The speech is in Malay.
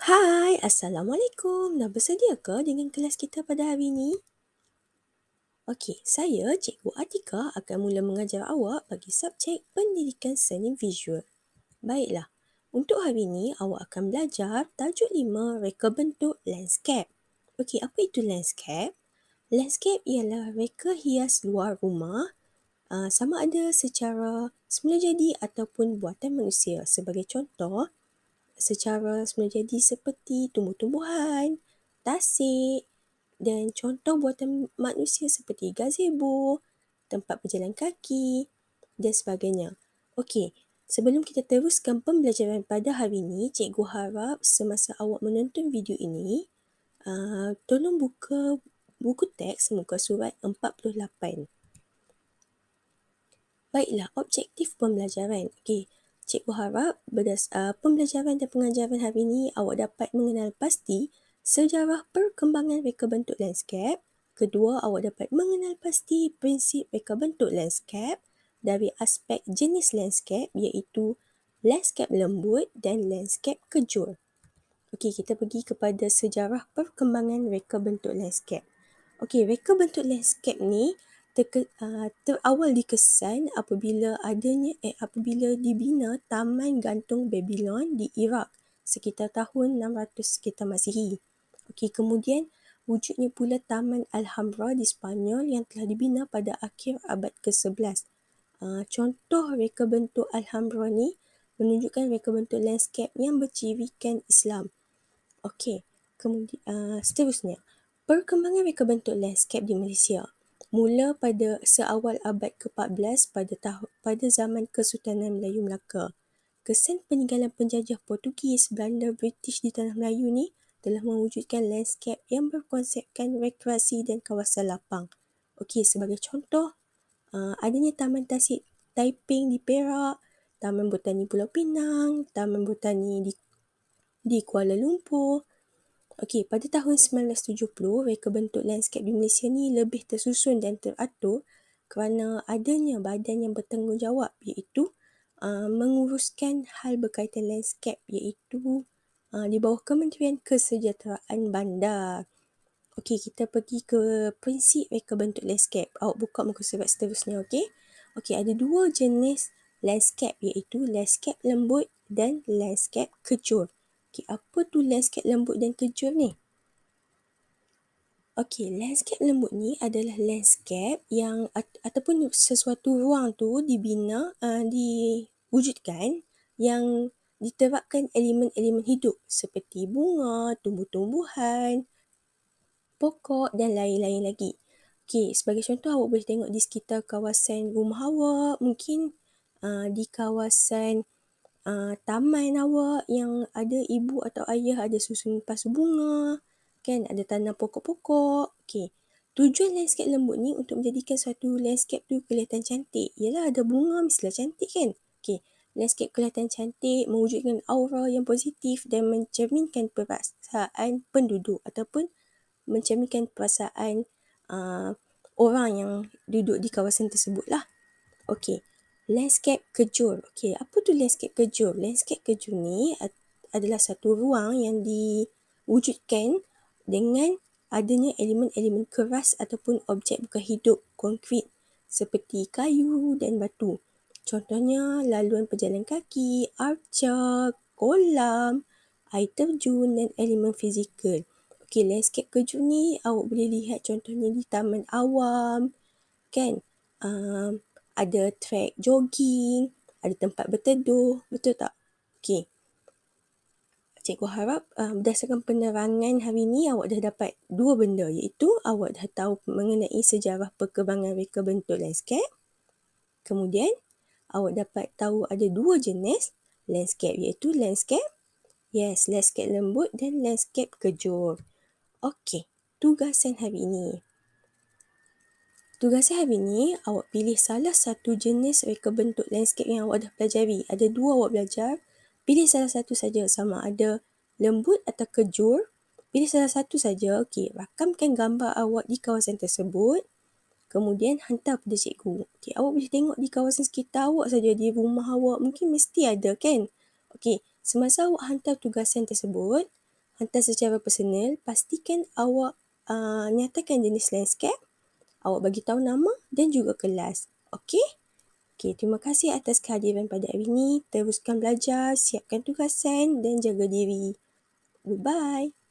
Hai, Assalamualaikum. Dah bersedia ke dengan kelas kita pada hari ini? Okey, saya Cikgu Atika akan mula mengajar awak bagi subjek Pendidikan Seni Visual. Baiklah, untuk hari ini awak akan belajar tajuk 5 reka bentuk landscape. Okey, apa itu landscape? Landscape ialah reka hias luar rumah sama ada secara semula jadi ataupun buatan manusia. Sebagai contoh, secara semula jadi seperti tumbuh-tumbuhan, tasik dan contoh buatan manusia seperti gazebo, tempat berjalan kaki dan sebagainya. Okey, sebelum kita teruskan pembelajaran pada hari ini, cikgu harap semasa awak menonton video ini, tolong buka buku teks muka surat 48. Baiklah, objektif pembelajaran. Okey, cikgu harap pembelajaran dan pengajaran hari ini awak dapat mengenal pasti sejarah perkembangan reka bentuk landscape. Kedua, awak dapat mengenal pasti prinsip reka bentuk landscape dari aspek jenis landscape iaitu landscape lembut dan landscape kejur. Okey, kita pergi kepada sejarah perkembangan reka bentuk landscape. Okey, reka bentuk landscape ni terawal dikesan apabila dibina Taman Gantung Babylon di Iraq sekitar tahun 600 sekitar Masihi. Okey, kemudian wujudnya pula Taman Alhambra di Sepanyol yang telah dibina pada akhir abad ke-11. Contoh reka bentuk Alhambra ni menunjukkan reka bentuk landscape yang bercirikan Islam. Okey, kemudian seterusnya, perkembangan reka bentuk landscape di Malaysia mula pada seawal abad ke-14 pada zaman Kesultanan Melayu Melaka. Kesan peninggalan penjajah Portugis, Belanda, British di Tanah Melayu ni telah mewujudkan landscape yang berkonsepkan rekreasi dan kawasan lapang. Okey, sebagai contoh, adanya Taman Tasik Taiping di Perak, Taman Botani Pulau Pinang, Taman Botani di Kuala Lumpur. Okey, pada tahun 1970, reka bentuk landscape di Malaysia ni lebih tersusun dan teratur kerana adanya badan yang bertanggungjawab iaitu menguruskan hal berkaitan landscape iaitu di bawah Kementerian Kesejahteraan Bandar. Okey, kita pergi ke prinsip reka bentuk landscape. Awak buka muka surat seterusnya, okey? Okey, ada dua jenis landscape iaitu landscape lembut dan landscape kejur. Okey, apa tu landscape lembut dan kejur ni? Okey, landscape lembut ni adalah landscape yang ataupun sesuatu ruang tu dibina, diwujudkan yang diterapkan elemen-elemen hidup seperti bunga, tumbuh-tumbuhan, pokok dan lain-lain lagi. Okey, sebagai contoh awak boleh tengok di sekitar kawasan rumah awak, mungkin di kawasan taman awak yang ada ibu atau ayah ada susun pasu bunga, kan, ada tanam pokok-pokok. Okey, tujuan landscape lembut ni untuk menjadikan suatu landscape tu kelihatan cantik. Yalah, ada bunga mestilah cantik kan. Okey, landscape kelihatan cantik, mewujudkan aura yang positif dan mencerminkan perasaan penduduk ataupun mencerminkan perasaan orang yang duduk di kawasan tersebut lah. Okey, landscape kejur. Okey, apa tu landscape kejur? Landscape kejur ni adalah satu ruang yang diwujudkan dengan adanya elemen-elemen keras ataupun objek bukan hidup konkret seperti kayu dan batu. Contohnya laluan pejalan kaki, arca, kolam, air terjun dan elemen fizikal. Okey, landscape kejur ni awak boleh lihat contohnya di Taman Awam, kan? Ada trek jogging, ada tempat berteduh, betul tak? Okey. Cikgu harap berdasarkan penerangan hari ini awak dah dapat dua benda iaitu awak dah tahu mengenai sejarah perkembangan reka bentuk landscape. Kemudian awak dapat tahu ada dua jenis landscape iaitu landscape lembut dan landscape kejur. Okey, tugasan hari ini. Tugasan hari ini, awak pilih salah satu jenis reka bentuk landscape yang awak dah pelajari. Ada dua awak belajar. Pilih salah satu saja, sama ada lembut atau kejur. Pilih salah satu saja. Okey, rakamkan gambar awak di kawasan tersebut. Kemudian hantar pada cikgu. Okey, awak boleh tengok di kawasan sekitar awak saja, di rumah awak. Mungkin mesti ada kan? Okey, semasa awak hantar tugasan tersebut, hantar secara personal, pastikan awak nyatakan jenis landscape, awak bagi tahu nama dan juga kelas. Okey? Okey, terima kasih atas kehadiran pada hari ini. Teruskan belajar, siapkan tugasan dan jaga diri. Goodbye.